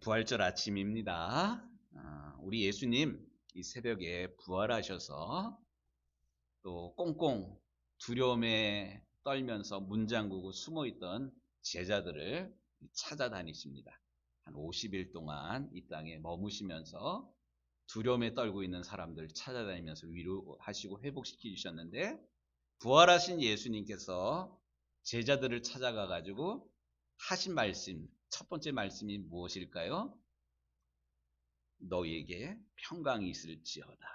부활절 아침입니다. 우리 예수님 이 새벽에 부활하셔서 또 꽁꽁 두려움에 떨면서 문 잠그고 숨어있던 제자들을 찾아다니십니다. 한 50일 동안 이 땅에 머무시면서 두려움에 떨고 있는 사람들 찾아다니면서 위로하시고 회복시켜 주셨는데, 부활하신 예수님께서 제자들을 찾아가 가지고 하신 말씀, 첫 번째 말씀이 무엇일까요? 너희에게 평강이 있을지어다.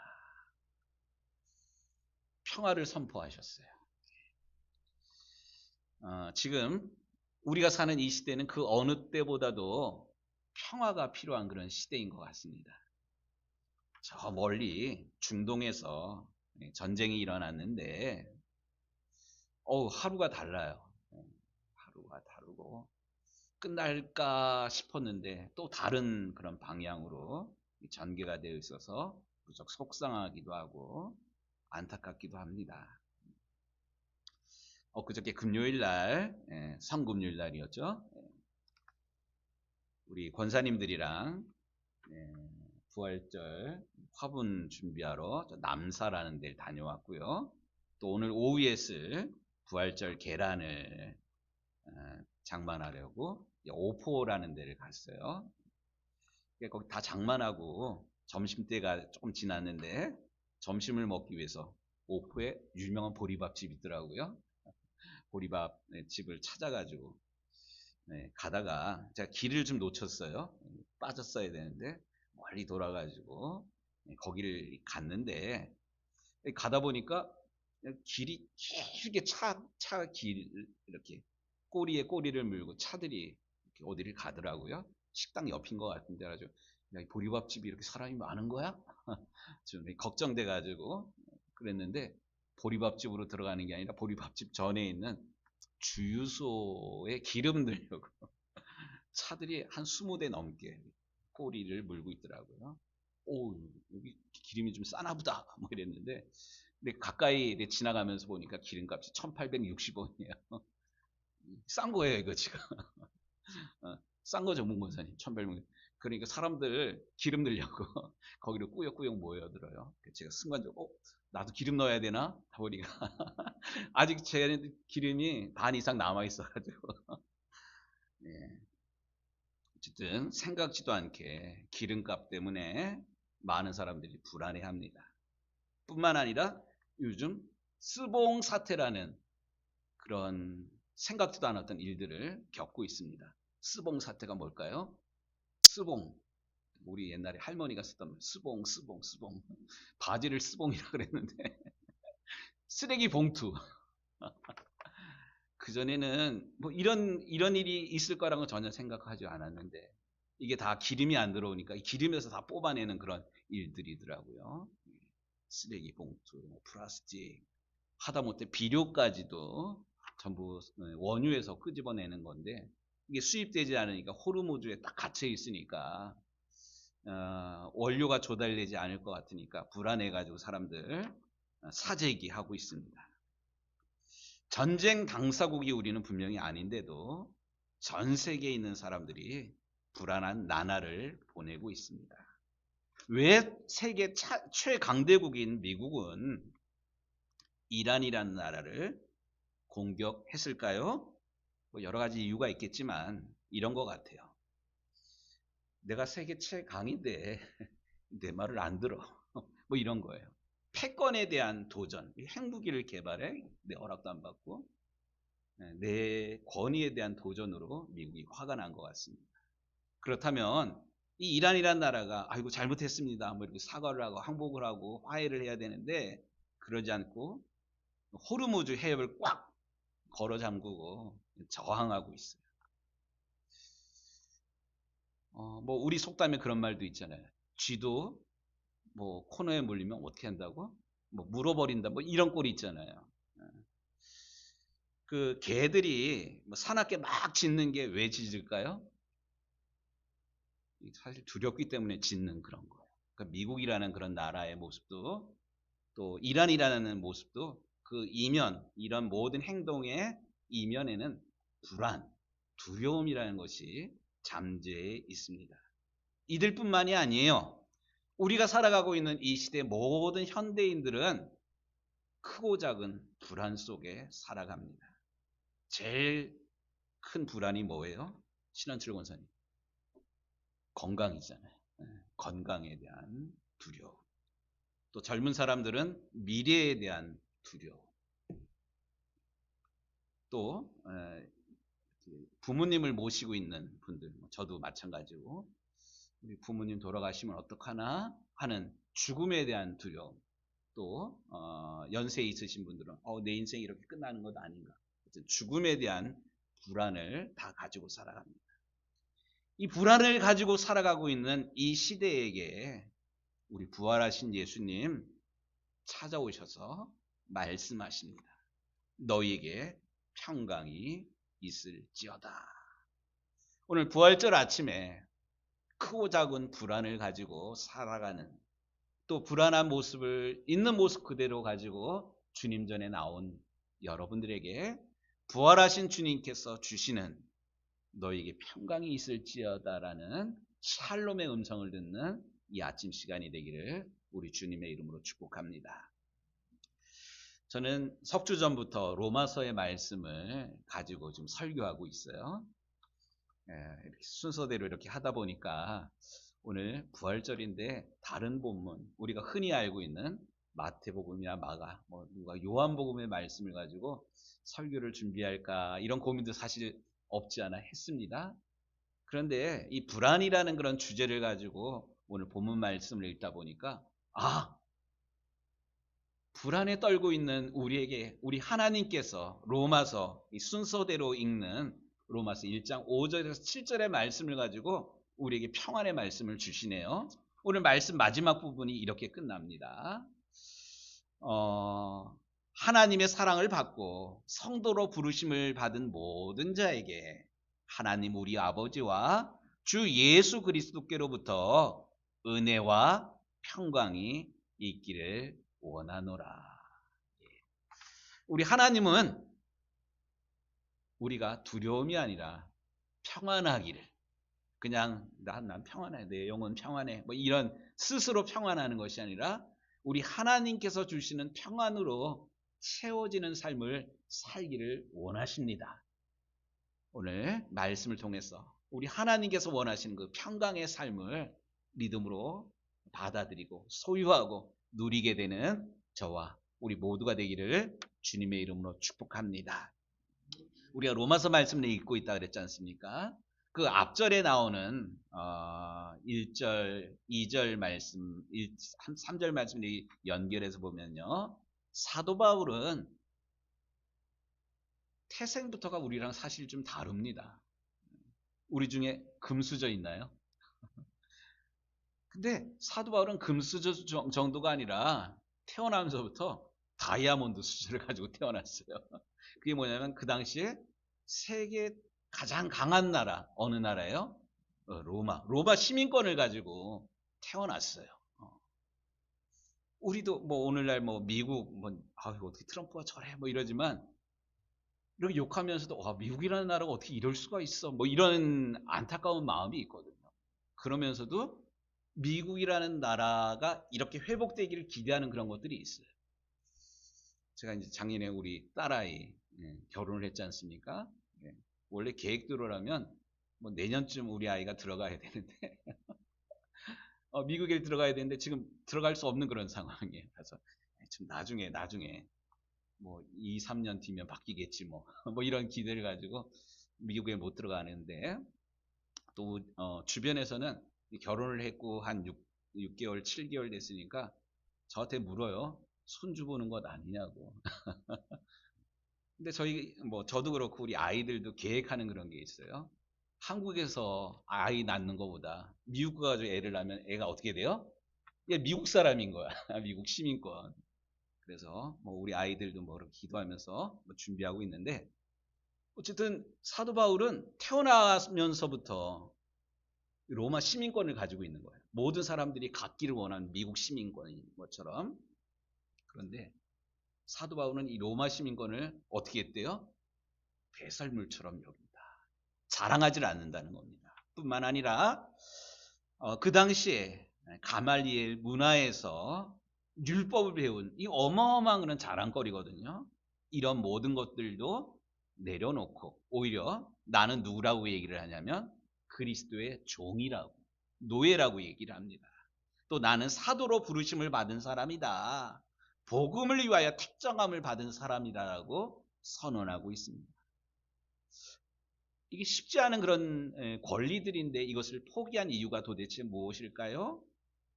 평화를 선포하셨어요. 지금 우리가 사는 이 시대는 그 어느 때보다도 평화가 필요한 그런 시대인 것 같습니다. 저 멀리 중동에서 전쟁이 일어났는데 하루가 달라요. 하루가 다르고 끝날까 싶었는데 또 다른 그런 방향으로 전개가 되어 있어서 무척 속상하기도 하고 안타깝기도 합니다. 그저께 금요일 날, 성금요일 날이었죠. 우리 권사님들이랑 부활절 화분 준비하러 남사라는 데를 다녀왔고요. 또 오늘 오후에 쓸 부활절 계란을 장만하려고 오포라는 데를 갔어요. 거기 다 장만하고 점심때가 조금 지났는데 점심을 먹기 위해서 오포에 유명한 보리밥집이 있더라고요. 보리밥 집을 찾아가지고 가다가 제가 길을 좀 놓쳤어요. 빠졌어야 되는데 멀리 돌아가지고 거기를 갔는데 가다 보니까 길이 길게 차 길 이렇게 꼬리에 꼬리를 물고 차들이 이렇게 어디를 가더라고요. 식당 옆인 것 같은데 아주 야, 이 보리밥집이 이렇게 사람이 많은 거야? 좀 걱정돼 가지고 그랬는데 보리밥집으로 들어가는 게 아니라 보리밥집 전에 있는 주유소에 기름 넣으려고 차들이 한 20대 넘게 꼬리를 물고 있더라고요. 오, 여기 기름이 좀 싸나 보다. 뭐 이랬는데, 근데 가까이 지나가면서 보니까 기름값이 1,860원이에요. 싼 거예요, 이거 지금. 싼 거 전문권사님, 1,800원. 그러니까 사람들 기름 넣으려고 거기로 꾸역꾸역 모여들어요. 제가 순간적으로, 나도 기름 넣어야 되나? 보니까 아직 제 기름이 반 이상 남아있어가지고. 예. 어쨌든 생각지도 않게 기름값 때문에 많은 사람들이 불안해합니다. 뿐만 아니라 요즘 스봉 사태라는 그런 생각지도 않았던 일들을 겪고 있습니다. 스봉 사태가 뭘까요? 스봉. 우리 옛날에 할머니가 쓰던 스봉. 바지를 스봉이라 그랬는데 쓰레기 봉투. 그전에는 뭐 이런 일이 있을 거라고 전혀 생각하지 않았는데 이게 다 기름이 안 들어오니까 이 기름에서 다 뽑아내는 그런 일들이더라고요. 쓰레기 봉투, 플라스틱, 하다못해 비료까지도 전부 원유에서 끄집어내는 건데 이게 수입되지 않으니까 호르무즈에 딱 갇혀 있으니까 원료가 조달되지 않을 것 같으니까 불안해가지고 사람들 사재기하고 있습니다. 전쟁 당사국이 우리는 분명히 아닌데도 전 세계에 있는 사람들이 불안한 나날을 보내고 있습니다. 왜 세계 최강대국인 미국은 이란이라는 나라를 공격했을까요? 뭐 여러 가지 이유가 있겠지만 이런 것 같아요. 내가 세계 최강인데 내 말을 안 들어. 뭐 이런 거예요. 패권에 대한 도전, 핵무기를 개발해 내 허락도 안 받고 내 권위에 대한 도전으로 미국이 화가 난 것 같습니다. 그렇다면 이 이란이란 나라가 아이고 잘못했습니다. 뭐 이렇게 사과를 하고 항복을 하고 화해를 해야 되는데 그러지 않고 호르무즈 해협을 꽉 걸어 잠그고 저항하고 있어요. 뭐 우리 속담에 그런 말도 있잖아요. 쥐도 뭐 코너에 물리면 어떻게 한다고? 뭐 물어버린다. 뭐 이런 꼴이 있잖아요. 그 개들이 뭐 사납게 막 짖는 게 왜 짖을까요? 사실 두렵기 때문에 짖는 그런 거예요. 그러니까 미국이라는 그런 나라의 모습도 또 이란이라는 모습도 그 이면 이런 모든 행동의 이면에는 불안, 두려움이라는 것이 잠재해 있습니다. 이들뿐만이 아니에요. 우리가 살아가고 있는 이 시대 모든 현대인들은 크고 작은 불안 속에 살아갑니다. 제일 큰 불안이 뭐예요? 신한철 권사님. 건강이잖아요. 건강에 대한 두려움. 또 젊은 사람들은 미래에 대한 두려움. 또 부모님을 모시고 있는 분들, 저도 마찬가지고 우리 부모님 돌아가시면 어떡하나 하는 죽음에 대한 두려움. 또 연세 있으신 분들은 내 인생이 이렇게 끝나는 것 아닌가. 죽음에 대한 불안을 다 가지고 살아갑니다. 이 불안을 가지고 살아가고 있는 이 시대에게 우리 부활하신 예수님 찾아오셔서 말씀하십니다. 너희에게 평강이 있을지어다. 오늘 부활절 아침에 크고 작은 불안을 가지고 살아가는, 또 불안한 모습을 있는 모습 그대로 가지고 주님 전에 나온 여러분들에게 부활하신 주님께서 주시는 너희에게 평강이 있을지어다라는 샬롬의 음성을 듣는 이 아침 시간이 되기를 우리 주님의 이름으로 축복합니다. 저는 석주 전부터 로마서의 말씀을 가지고 좀 설교하고 있어요. 이렇게 순서대로 이렇게 하다 보니까 오늘 부활절인데 다른 본문, 우리가 흔히 알고 있는 마태복음이나 마가, 누가 요한복음의 말씀을 가지고 설교를 준비할까 이런 고민도 사실 없지 않아 했습니다. 그런데 이 불안이라는 그런 주제를 가지고 오늘 본문 말씀을 읽다 보니까 불안에 떨고 있는 우리에게 우리 하나님께서 로마서 이 순서대로 읽는 로마서 1장 5절에서 7절의 말씀을 가지고 우리에게 평안의 말씀을 주시네요. 오늘 말씀 마지막 부분이 이렇게 끝납니다. 하나님의 사랑을 받고 성도로 부르심을 받은 모든 자에게 하나님 우리 아버지와 주 예수 그리스도께로부터 은혜와 평강이 있기를 원하노라. 우리 하나님은 우리가 두려움이 아니라 평안하기를, 그냥 난 평안해, 내 영혼 평안해, 이런 스스로 평안하는 것이 아니라 우리 하나님께서 주시는 평안으로 채워지는 삶을 살기를 원하십니다. 오늘 말씀을 통해서 우리 하나님께서 원하시는 그 평강의 삶을 믿음으로 받아들이고 소유하고 누리게 되는 저와 우리 모두가 되기를 주님의 이름으로 축복합니다. 우리가 로마서 말씀을 읽고 있다 그랬지 않습니까? 그 앞절에 나오는 1절, 2절 말씀, 3절 말씀 연결해서 보면요. 사도 바울은 태생부터가 우리랑 사실 좀 다릅니다. 우리 중에 금수저 있나요? 근데 사도 바울은 금수저 정도가 아니라 태어나면서부터 다이아몬드 수저를 가지고 태어났어요. 그게 뭐냐면 그 당시에 세계 가장 강한 나라, 어느 나라예요? 로마 시민권을 가지고 태어났어요. 우리도 오늘날 미국 어떻게 트럼프가 저래 이러지만 이렇게 욕하면서도 미국이라는 나라가 어떻게 이럴 수가 있어 이런 안타까운 마음이 있거든요. 그러면서도 미국이라는 나라가 이렇게 회복되기를 기대하는 그런 것들이 있어요. 제가 이제 작년에 우리 딸아이 결혼을 했지 않습니까? 원래 계획대로라면 내년쯤 우리 아이가 들어가야 되는데 미국에 들어가야 되는데 지금 들어갈 수 없는 그런 상황이에요. 그래서 좀 나중에 2, 3년 뒤면 바뀌겠지 이런 기대를 가지고 미국에 못 들어가는데 또 주변에서는 결혼을 했고 한 6개월, 7개월 됐으니까 저한테 물어요. 손주 보는 것 아니냐고. 근데 저도 그렇고 우리 아이들도 계획하는 그런 게 있어요. 한국에서 아이 낳는 것보다 미국 가서 애를 낳으면 애가 어떻게 돼요? 얘 미국 사람인 거야. 미국 시민권. 그래서 우리 아이들도 그렇게 기도하면서 준비하고 있는데 어쨌든 사도 바울은 태어나면서부터 로마 시민권을 가지고 있는 거예요. 모든 사람들이 갖기를 원하는 미국 시민권인 것처럼. 그런데 사도 바울은 이 로마 시민권을 어떻게 했대요? 배설물처럼 여긴다. 자랑하지 않는다는 겁니다. 뿐만 아니라 그 당시에 가말리엘 문화에서 율법을 배운 이 어마어마한 그런 자랑거리거든요. 이런 모든 것들도 내려놓고 오히려 나는 누구라고 얘기를 하냐면 그리스도의 종이라고, 노예라고 얘기를 합니다. 또 나는 사도로 부르심을 받은 사람이다. 복음을 위하여 택정함을 받은 사람이다라고 선언하고 있습니다. 이게 쉽지 않은 그런 권리들인데 이것을 포기한 이유가 도대체 무엇일까요?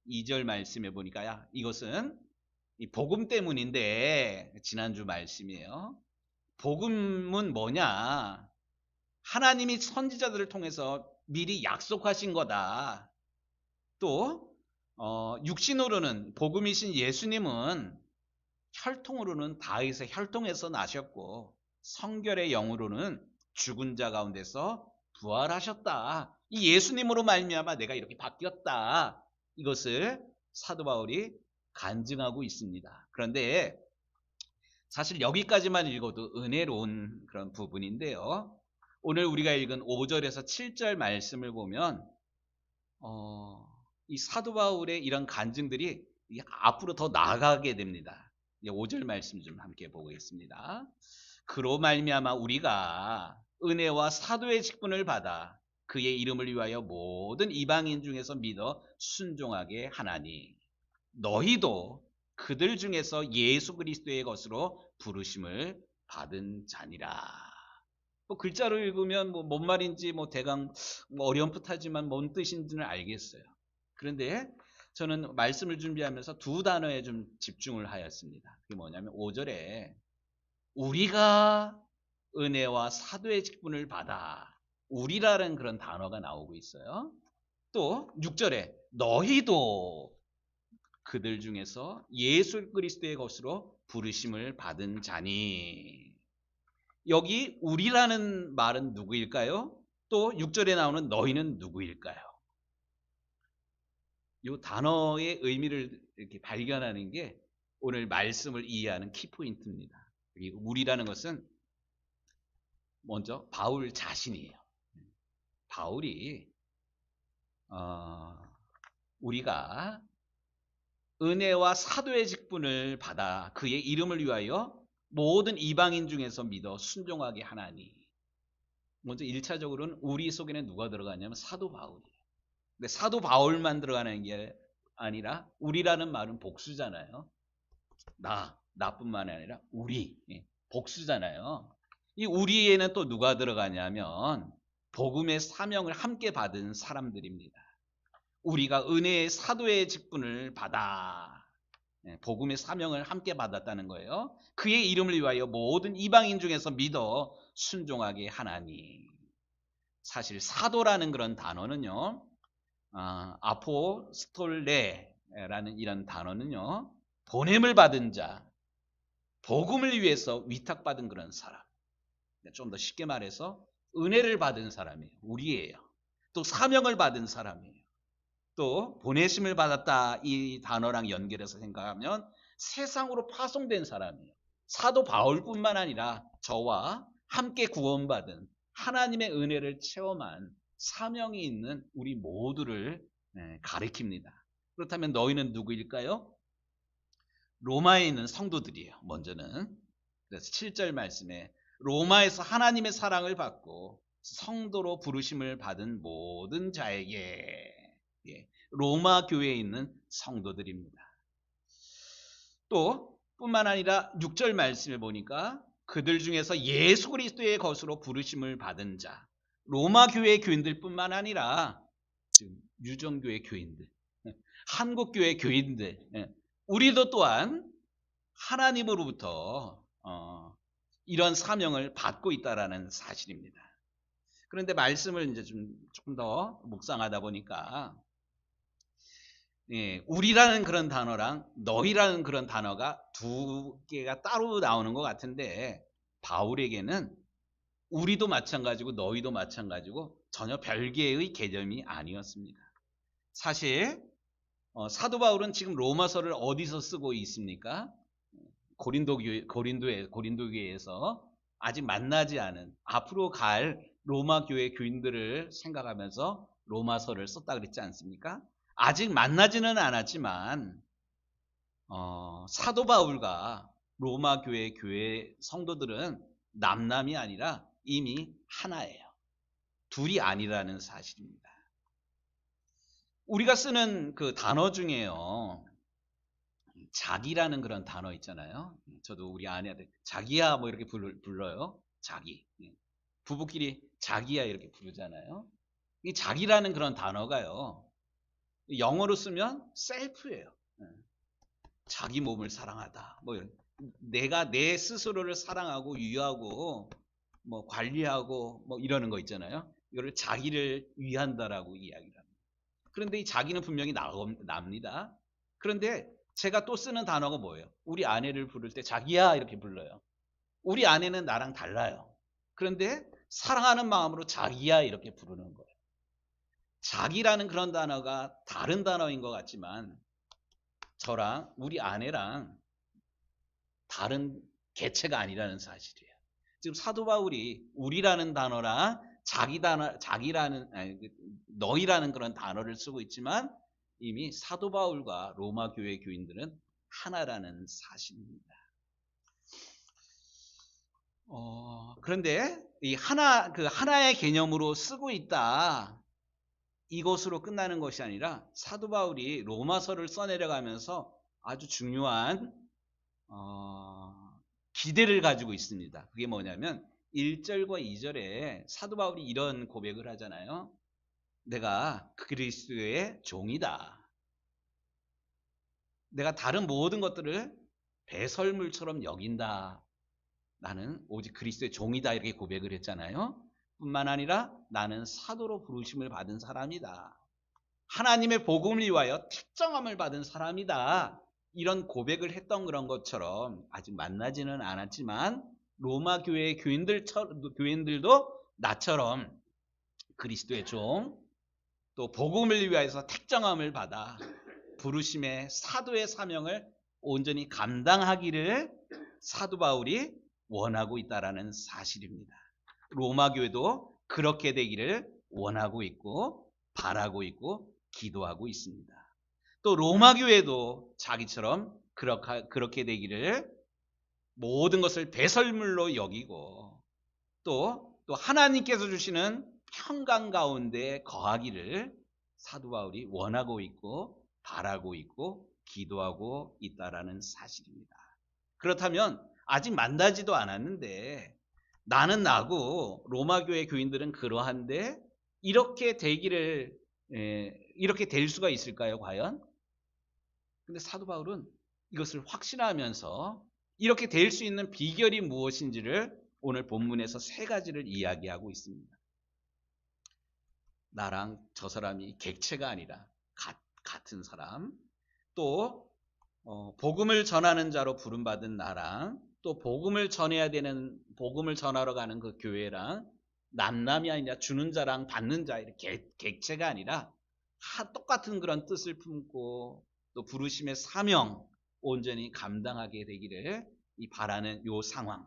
2절 말씀해 보니까 이것은 이 복음 때문인데, 지난주 말씀이에요. 복음은 뭐냐? 하나님이 선지자들을 통해서 미리 약속하신 거다. 또 육신으로는 복음이신 예수님은 혈통으로는 다윗의 혈통에서 나셨고 성결의 영으로는 죽은 자 가운데서 부활하셨다. 이 예수님으로 말미암아 내가 이렇게 바뀌었다. 이것을 사도 바울이 간증하고 있습니다. 그런데 사실 여기까지만 읽어도 은혜로운 그런 부분인데요. 오늘 우리가 읽은 5절에서 7절 말씀을 보면 이 사도 바울의 이런 간증들이 앞으로 더 나아가게 됩니다. 5절 말씀 좀 함께 보겠습니다. 그로 말미암아 우리가 은혜와 사도의 직분을 받아 그의 이름을 위하여 모든 이방인 중에서 믿어 순종하게 하나니 너희도 그들 중에서 예수 그리스도의 것으로 부르심을 받은 자니라. 글자로 읽으면 뭔 말인지 대강 어렴풋하지만 뭔 뜻인지는 알겠어요. 그런데 저는 말씀을 준비하면서 두 단어에 좀 집중을 하였습니다. 그게 뭐냐면 5절에 우리가 은혜와 사도의 직분을 받아, 우리라는 그런 단어가 나오고 있어요. 또 6절에 너희도 그들 중에서 예수 그리스도의 것으로 부르심을 받은 자니. 여기 우리라는 말은 누구일까요? 또 6절에 나오는 너희는 누구일까요? 이 단어의 의미를 이렇게 발견하는 게 오늘 말씀을 이해하는 키포인트입니다. 그리고 우리라는 것은 먼저 바울 자신이에요. 바울이 우리가 은혜와 사도의 직분을 받아 그의 이름을 위하여 모든 이방인 중에서 믿어 순종하게 하나니. 먼저 1차적으로는 우리 속에는 누가 들어가냐면 사도 바울이에요. 근데 사도 바울만 들어가는 게 아니라 우리라는 말은 복수잖아요. 나뿐만 아니라 우리, 복수잖아요. 이 우리에는 또 누가 들어가냐면 복음의 사명을 함께 받은 사람들입니다. 우리가 은혜의 사도의 직분을 받아 복음의 사명을 함께 받았다는 거예요. 그의 이름을 위하여 모든 이방인 중에서 믿어 순종하게 하나니. 사실 사도라는 그런 단어는요, 아포스톨레라는 이런 단어는요, 보냄을 받은 자, 복음을 위해서 위탁받은 그런 사람. 좀 더 쉽게 말해서 은혜를 받은 사람이에요. 우리예요. 또 사명을 받은 사람이에요. 또 보내심을 받았다 이 단어랑 연결해서 생각하면 세상으로 파송된 사람이에요. 사도 바울뿐만 아니라 저와 함께 구원받은 하나님의 은혜를 체험한 사명이 있는 우리 모두를 가리킵니다. 그렇다면 너희는 누구일까요? 로마에 있는 성도들이에요. 먼저는. 그래서 7절 말씀에 로마에서 하나님의 사랑을 받고 성도로 부르심을 받은 모든 자에게, 로마 교회에 있는 성도들입니다. 또 뿐만 아니라 6절 말씀을 보니까 그들 중에서 예수 그리스도의 것으로 부르심을 받은 자, 로마 교회 교인들뿐만 아니라 지금 유정교회 교인들, 한국교회 교인들, 우리도 또한 하나님으로부터 이런 사명을 받고 있다라는 사실입니다. 그런데 말씀을 이제 조금 더 묵상하다 보니까 우리라는 그런 단어랑 너희라는 그런 단어가 두 개가 따로 나오는 것 같은데 바울에게는 우리도 마찬가지고 너희도 마찬가지고 전혀 별개의 개념이 아니었습니다. 사실 사도 바울은 지금 로마서를 어디서 쓰고 있습니까? 고린도교회에서 아직 만나지 않은 앞으로 갈 로마 교회 교인들을 생각하면서 로마서를 썼다 그랬지 않습니까? 아직 만나지는 않았지만 사도 바울과 로마 교회 성도들은 남남이 아니라 이미 하나예요. 둘이 아니라는 사실입니다. 우리가 쓰는 그 단어 중에요. 자기라는 그런 단어 있잖아요. 저도 우리 아내한테 자기야 뭐 이렇게 불러요. 자기. 부부끼리 자기야 이렇게 부르잖아요. 이 자기라는 그런 단어가요. 영어로 쓰면 셀프예요. 자기 몸을 사랑하다. 뭐 내가 내 스스로를 사랑하고 유하고 뭐 관리하고 뭐 이러는 거 있잖아요. 이거를 자기를 위한다라고 이야기를 합니다. 그런데 이 자기는 분명히 납니다. 그런데 제가 또 쓰는 단어가 뭐예요? 우리 아내를 부를 때 자기야 이렇게 불러요. 우리 아내는 나랑 달라요. 그런데 사랑하는 마음으로 자기야 이렇게 부르는 거예요. 자기라는 그런 단어가 다른 단어인 것 같지만 저랑 우리 아내랑 다른 개체가 아니라는 사실이에요. 지금 사도 바울이 우리라는 단어랑 너희라는 그런 단어를 쓰고 있지만 이미 사도 바울과 로마 교회 교인들은 하나라는 사실입니다. 그런데 이 하나의 개념으로 쓰고 있다. 이것으로 끝나는 것이 아니라 사도 바울이 로마서를 써내려가면서 아주 중요한 기대를 가지고 있습니다. 그게 뭐냐면 1절과 2절에 사도 바울이 이런 고백을 하잖아요. 내가 그리스도의 종이다. 내가 다른 모든 것들을 배설물처럼 여긴다. 나는 오직 그리스도의 종이다 이렇게 고백을 했잖아요. 뿐만 아니라 나는 사도로 부르심을 받은 사람이다. 하나님의 복음을 위하여 특정함을 받은 사람이다. 이런 고백을 했던 그런 것처럼 아직 만나지는 않았지만 로마 교회의 교인들도 나처럼 그리스도의 종, 또 복음을 위하여서 특정함을 받아 부르심의 사도의 사명을 온전히 감당하기를 사도 바울이 원하고 있다라는 사실입니다. 로마 교회도 그렇게 되기를 원하고 있고 바라고 있고 기도하고 있습니다. 또 로마 교회도 자기처럼 그렇게 되기를 모든 것을 배설물로 여기고 또 하나님께서 주시는 평강 가운데 거하기를 사도 바울이 원하고 있고 바라고 있고 기도하고 있다라는 사실입니다. 그렇다면 아직 만나지도 않았는데 나는 나고 로마 교회 교인들은 그러한데 이렇게 되기를 이렇게 될 수가 있을까요, 과연? 근데 사도 바울은 이것을 확신하면서 이렇게 될 수 있는 비결이 무엇인지를 오늘 본문에서 세 가지를 이야기하고 있습니다. 나랑 저 사람이 객체가 아니라 같은 사람, 또 복음을 전하는 자로 부름받은 나랑 또 복음을 전하러 가는 그 교회랑 남남이 아니라 주는 자랑 받는 자 이렇게 객체가 아니라 똑같은 그런 뜻을 품고 또 부르심의 사명 온전히 감당하게 되기를 바라는 요 상황.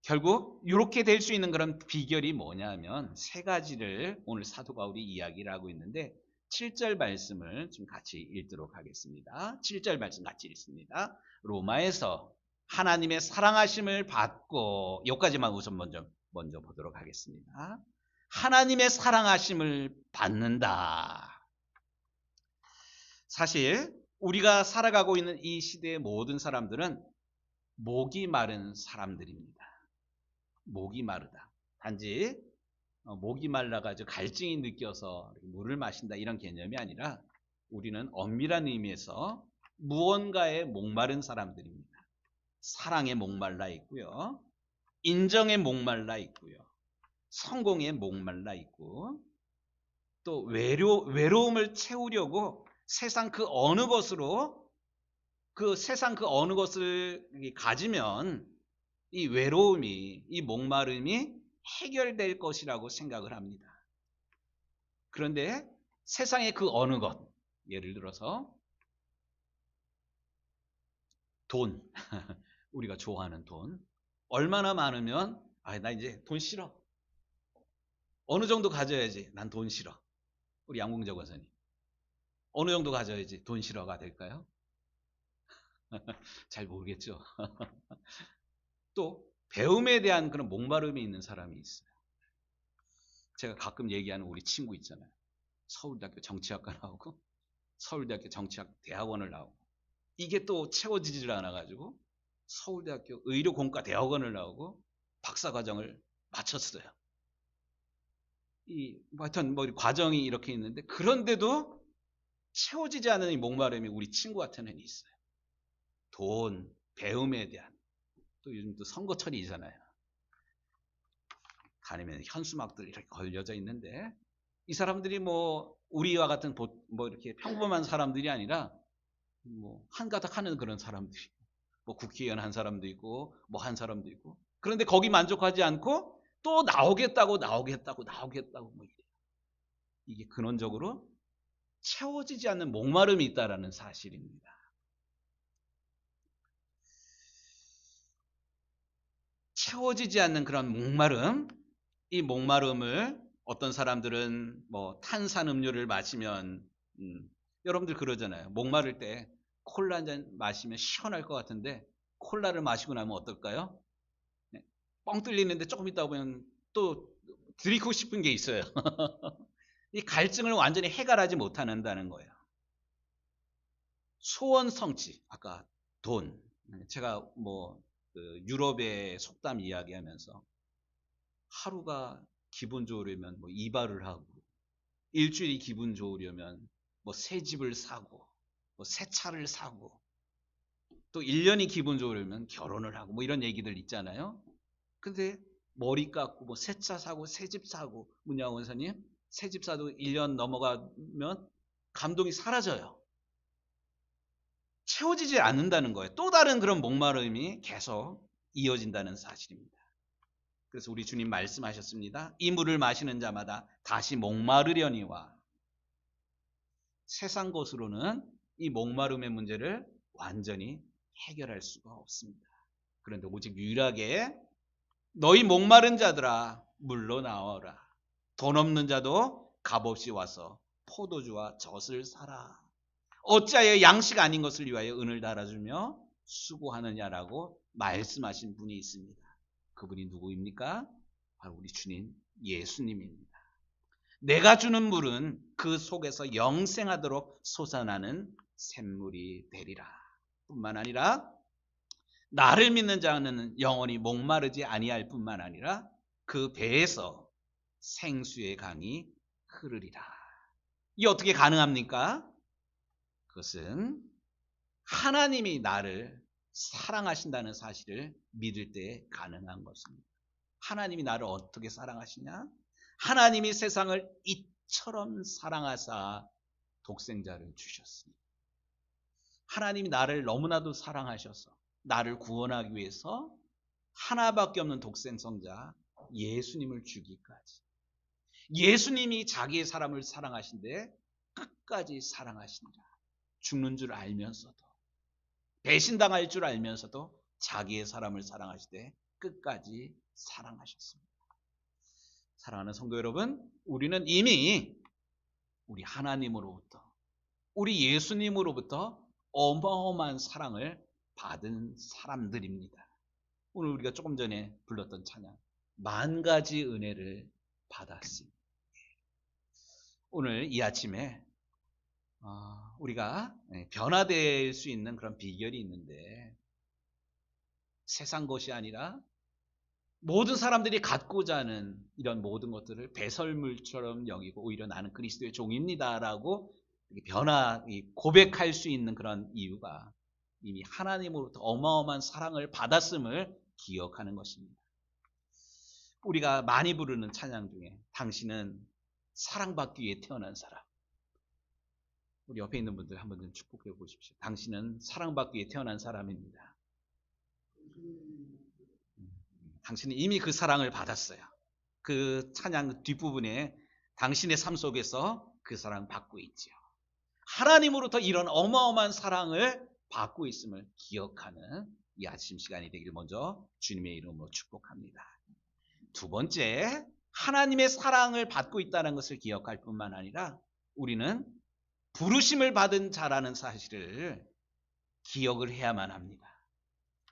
결국 이렇게 될 수 있는 그런 비결이 뭐냐면 세 가지를 오늘 사도 바울이 이야기를 하고 있는데 7절 말씀을 좀 같이 읽도록 하겠습니다. 7절 말씀 같이 읽습니다. 로마에서 하나님의 사랑하심을 받고 여기까지만 우선 먼저 보도록 하겠습니다. 하나님의 사랑하심을 받는다. 사실 우리가 살아가고 있는 이 시대의 모든 사람들은 목이 마른 사람들입니다. 목이 마르다. 단지 목이 말라가지고 갈증이 느껴서 물을 마신다 이런 개념이 아니라 우리는 엄밀한 의미에서 무언가에 목마른 사람들입니다. 사랑에 목말라 있고요. 인정에 목말라 있고요. 성공에 목말라 있고 또 외로움을 채우려고 세상 그 어느 것을 가지면 이 외로움이, 이 목마름이 해결될 것이라고 생각을 합니다. 그런데 세상의 그 어느 것, 예를 들어서 돈, 우리가 좋아하는 돈, 얼마나 많으면 나 이제 돈 싫어. 어느 정도 가져야지 난 돈 싫어. 우리 양궁재 권사님. 어느 정도 가져야지 돈 싫어가 될까요? 잘 모르겠죠. 또 배움에 대한 그런 목마름이 있는 사람이 있어요. 제가 가끔 얘기하는 우리 친구 있잖아요. 서울대학교 정치학과 나오고 서울대학교 정치학 대학원을 나오고 이게 또 채워지질 않아가지고 서울대학교 의료공과 대학원을 나오고 박사과정을 마쳤어요. 하여튼 과정이 이렇게 있는데 그런데도 채워지지 않는 이 목마름이 우리 친구 같은 애 있어요. 돈, 배움에 대한. 또 요즘 또 선거철이잖아요. 다니면 현수막들 이렇게 걸려져 있는데 이 사람들이 우리와 같은 이렇게 평범한 사람들이 아니라 한가닥 하는 그런 사람들이 국회의원 한 사람도 있고 한 사람도 있고 그런데 거기 만족하지 않고 또 나오겠다고 이래요. 이게 근원적으로 채워지지 않는 목마름이 있다라는 사실입니다. 채워지지 않는 그런 목마름, 이 목마름을 어떤 사람들은 탄산음료를 마시면 여러분들 그러잖아요. 목마를 때 콜라 한 잔 마시면 시원할 것 같은데 콜라를 마시고 나면 어떨까요? 뻥 뚫리는데 조금 있다 보면 또 들이고 싶은 게 있어요. 이 갈증을 완전히 해결하지 못한다는 거예요. 소원 성취, 아까 돈. 제가 유럽의 속담 이야기하면서 하루가 기분 좋으려면 이발을 하고 일주일이 기분 좋으려면 새 집을 사고 새 차를 사고 또 1년이 기분 좋으려면 결혼을 하고 이런 얘기들 있잖아요. 근데 머리 깎고 새 차 사고 새 집 사고 문양 원사님 새 집 사도 1년 넘어가면 감동이 사라져요. 채워지지 않는다는 거예요. 또 다른 그런 목마름이 계속 이어진다는 사실입니다. 그래서 우리 주님 말씀하셨습니다. 이 물을 마시는 자마다 다시 목마르려니와. 세상 것으로는 이 목마름의 문제를 완전히 해결할 수가 없습니다. 그런데 오직 유일하게 너희 목마른 자들아 물로 나와라. 돈 없는 자도 값없이 와서 포도주와 젖을 사라. 어찌하여 양식 아닌 것을 위하여 은을 달아주며 수고하느냐라고 말씀하신 분이 있습니다. 그분이 누구입니까? 바로 우리 주님 예수님입니다. 내가 주는 물은 그 속에서 영생하도록 솟아나는 샘물이 되리라. 뿐만 아니라 나를 믿는 자는 영원히 목마르지 아니할 뿐만 아니라 그 배에서 생수의 강이 흐르리라. 이게 어떻게 가능합니까? 그것은 하나님이 나를 사랑하신다는 사실을 믿을 때 가능한 것입니다. 하나님이 나를 어떻게 사랑하시냐? 하나님이 세상을 이처럼 사랑하사 독생자를 주셨습니다. 하나님이 나를 너무나도 사랑하셔서 나를 구원하기 위해서 하나밖에 없는 독생성자 예수님을 주기까지. 예수님이 자기의 사람을 사랑하신데 끝까지 사랑하신다. 죽는 줄 알면서도 배신당할 줄 알면서도 자기의 사람을 사랑하시되 끝까지 사랑하셨습니다. 사랑하는 성도 여러분, 우리는 이미 우리 하나님으로부터 우리 예수님으로부터 어마어마한 사랑을 받은 사람들입니다. 오늘 우리가 조금 전에 불렀던 찬양 만 가지 은혜를 받았습니다. 오늘 이 아침에 우리가 변화될 수 있는 그런 비결이 있는데 세상 것이 아니라 모든 사람들이 갖고자 하는 이런 모든 것들을 배설물처럼 여기고 오히려 나는 그리스도의 종입니다라고 고백할 수 있는 그런 이유가 이미 하나님으로부터 어마어마한 사랑을 받았음을 기억하는 것입니다. 우리가 많이 부르는 찬양 중에 당신은 사랑받기 위해 태어난 사람. 우리 옆에 있는 분들 한번 좀 축복해 보십시오. 당신은 사랑받기 위해 태어난 사람입니다. 당신은 이미 그 사랑을 받았어요. 그 찬양 뒷부분에 당신의 삶 속에서 그 사랑 받고 있지요. 하나님으로부터 이런 어마어마한 사랑을 받고 있음을 기억하는 이 아침 시간이 되길 먼저 주님의 이름으로 축복합니다. 두 번째, 하나님의 사랑을 받고 있다는 것을 기억할 뿐만 아니라 우리는 부르심을 받은 자라는 사실을 기억을 해야만 합니다.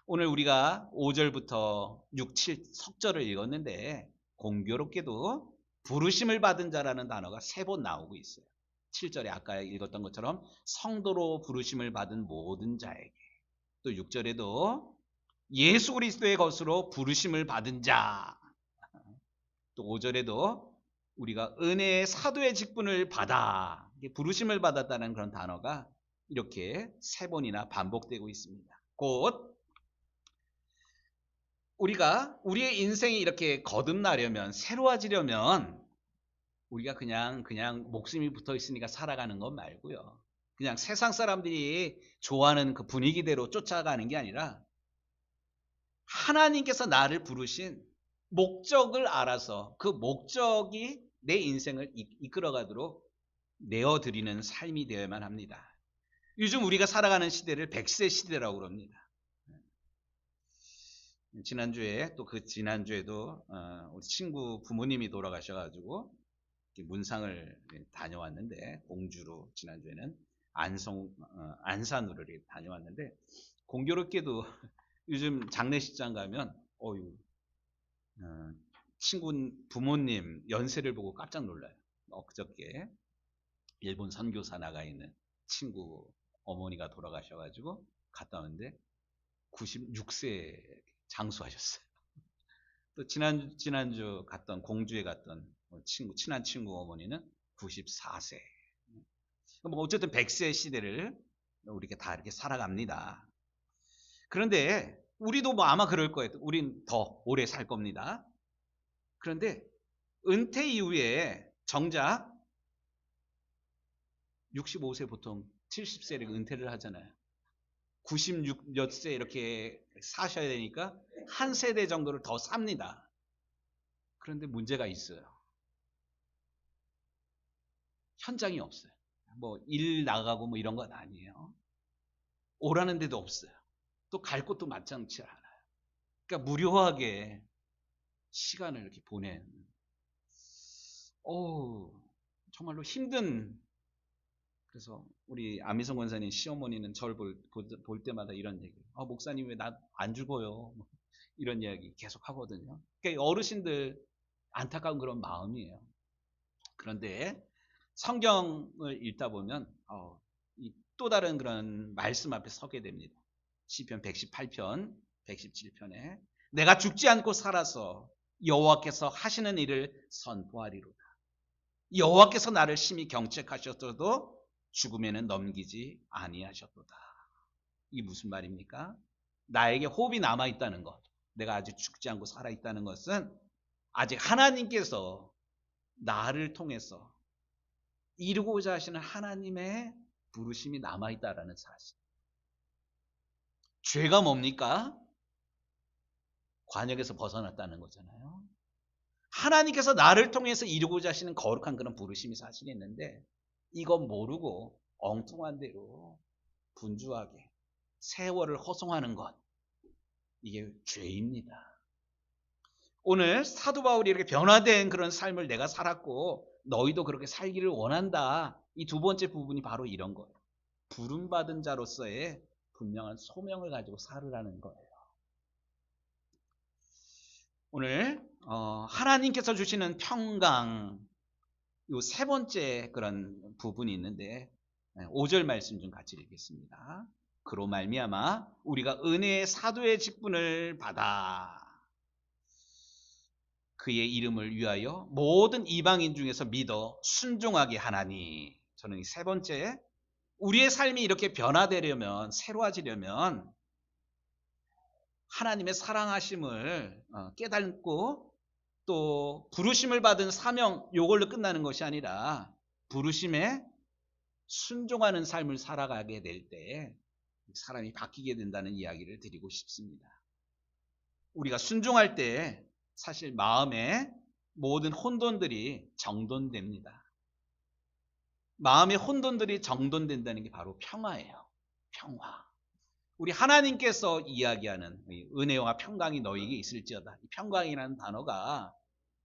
오늘 우리가 5절부터 6, 7 석절을 읽었는데 공교롭게도 부르심을 받은 자라는 단어가 3번 나오고 있어요. 7절에 아까 읽었던 것처럼 성도로 부르심을 받은 모든 자에게, 또 6절에도 예수 그리스도의 것으로 부르심을 받은 자, 또 5절에도 우리가 은혜의 사도의 직분을 받아, 부르심을 받았다는 그런 단어가 이렇게 3번이나 반복되고 있습니다. 곧 우리가 우리의 인생이 이렇게 거듭나려면, 새로워지려면 우리가 그냥 목숨이 붙어 있으니까 살아가는 것 말고요. 그냥 세상 사람들이 좋아하는 그 분위기대로 쫓아가는 게 아니라 하나님께서 나를 부르신 목적을 알아서 그 목적이 내 인생을 이끌어가도록 내어드리는 삶이 되어야만 합니다. 요즘 우리가 살아가는 시대를 100세 시대라고 그럽니다. 지난주에 또 그 지난주에도 우리 친구 부모님이 돌아가셔가지고 문상을 다녀왔는데, 공주로 지난주에는 안산으로 다녀왔는데, 공교롭게도 요즘 장례식장 가면 친구 부모님 연세를 보고 깜짝 놀라요. 엊그저께 일본 선교사 나가 있는 친구 어머니가 돌아가셔가지고 갔다 왔는데 96세 장수하셨어요. 또 지난주 갔던 공주에 갔던 친한 친구 어머니는 94세. 뭐 어쨌든 100세 시대를 우리가 다 이렇게 살아갑니다. 그런데 우리도 뭐 아마 그럴 거예요. 우린 더 오래 살 겁니다. 그런데 은퇴 이후에 정작 65세 보통 70세를 은퇴를 하잖아요. 96몇 세 이렇게 사셔야 되니까 한 세대 정도를 더 삽니다. 그런데 문제가 있어요. 현장이 없어요. 뭐 일 나가고 뭐 이런 건 아니에요. 오라는 데도 없어요. 또 갈 곳도 마땅치 않아요. 그러니까 무료하게 시간을 이렇게 보낸, 정말로 힘든. 그래서 우리 안미성 권사님 시어머니는 저를 볼 때마다 이런 얘기, 목사님 왜 나 안 죽어요? 이런 이야기 계속 하거든요. 그러니까 어르신들 안타까운 그런 마음이에요. 그런데 성경을 읽다 보면 또 다른 그런 말씀 앞에 서게 됩니다. 시편 118편, 117편에 내가 죽지 않고 살아서 여호와께서 하시는 일을 선포하리로다. 여호와께서 나를 심히 경책하셨어도 죽음에는 넘기지 아니하셨도다. 이게 무슨 말입니까? 나에게 호흡이 남아있다는 것, 내가 아직 죽지 않고 살아있다는 것은 아직 하나님께서 나를 통해서 이루고자 하시는 하나님의 부르심이 남아있다라는 사실. 죄가 뭡니까? 관역에서 벗어났다는 거잖아요. 하나님께서 나를 통해서 이루고자 하시는 거룩한 그런 부르심이 사실이 있는데, 이건 모르고 엉뚱한 대로 분주하게 세월을 허송하는 것, 이게 죄입니다. 오늘 사도 바울이 이렇게 변화된 그런 삶을 내가 살았고 너희도 그렇게 살기를 원한다. 이 두 번째 부분이 바로 이런 거예요. 부름받은 자로서의 분명한 소명을 가지고 살으라는 거예요. 오늘 하나님께서 주시는 평강, 요 세 번째 그런 부분이 있는데 5절 말씀 좀 같이 읽겠습니다. 그로 말미암아 우리가 은혜의 사도의 직분을 받아 그의 이름을 위하여 모든 이방인 중에서 믿어 순종하게 하나니. 저는 이 세 번째, 우리의 삶이 이렇게 변화되려면, 새로워지려면 하나님의 사랑하심을 깨닫고 또 부르심을 받은 사명, 요걸로 끝나는 것이 아니라 부르심에 순종하는 삶을 살아가게 될 때 사람이 바뀌게 된다는 이야기를 드리고 싶습니다. 우리가 순종할 때 사실 마음에 모든 혼돈들이 정돈됩니다. 마음의 혼돈들이 정돈된다는 게 바로 평화예요. 평화. 우리 하나님께서 이야기하는 은혜와 평강이 너희에게 있을지어다. 이 평강이라는 단어가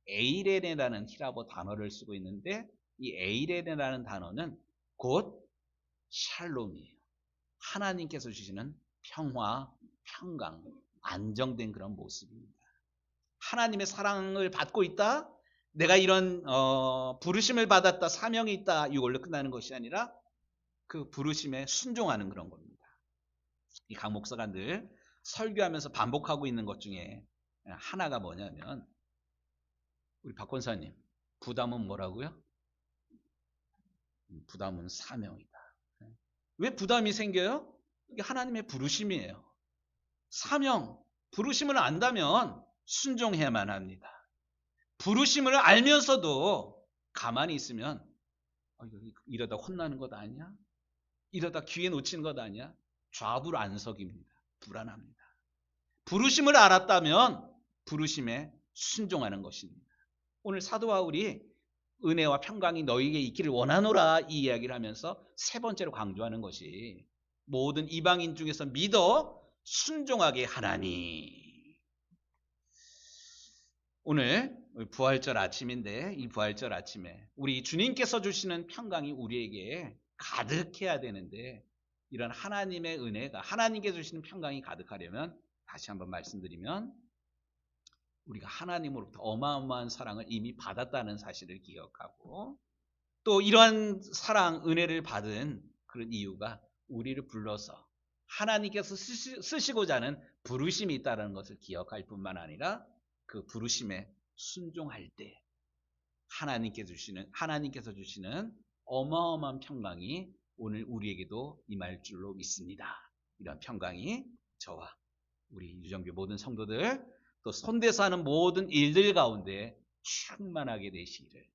에이레네라는 히라보 단어를 쓰고 있는데 이 에이레네라는 단어는 곧 샬롬이에요. 하나님께서 주시는 평화, 평강, 안정된 그런 모습입니다. 하나님의 사랑을 받고 있다? 내가 이런 부르심을 받았다, 사명이 있다, 이걸로 끝나는 것이 아니라 그 부르심에 순종하는 그런 겁니다. 이 강 목사가 늘 설교하면서 반복하고 있는 것 중에 하나가 뭐냐면 우리 박 권사님, 부담은 뭐라고요? 부담은 사명이다. 왜 부담이 생겨요? 이게 하나님의 부르심이에요. 사명, 부르심을 안다면 순종해야만 합니다. 부르심을 알면서도 가만히 있으면 이러다 혼나는 것 아니야? 이러다 기회 놓치는 것 아니야? 좌불안석입니다. 불안합니다. 부르심을 알았다면 부르심에 순종하는 것입니다. 오늘 사도 바울이 은혜와 평강이 너희에게 있기를 원하노라 이 이야기를 하면서 세 번째로 강조하는 것이 모든 이방인 중에서 믿어 순종하게 하나니. 오늘 부활절 아침인데 이 부활절 아침에 우리 주님께서 주시는 평강이 우리에게 가득해야 되는데 이런 하나님의 은혜가 하나님께서 주시는 평강이 가득하려면 다시 한번 말씀드리면 우리가 하나님으로부터 어마어마한 사랑을 이미 받았다는 사실을 기억하고 또 이러한 사랑, 은혜를 받은 그런 이유가 우리를 불러서 하나님께서 쓰시고자 하는 부르심이 있다는 것을 기억할 뿐만 아니라 그 부르심에 순종할 때 하나님께서 주시는 어마어마한 평강이 오늘 우리에게도 임할 줄로 믿습니다. 이런 평강이 저와 우리 유정교 모든 성도들 또 손대서 하는 모든 일들 가운데 충만하게 되시기를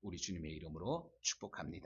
우리 주님의 이름으로 축복합니다.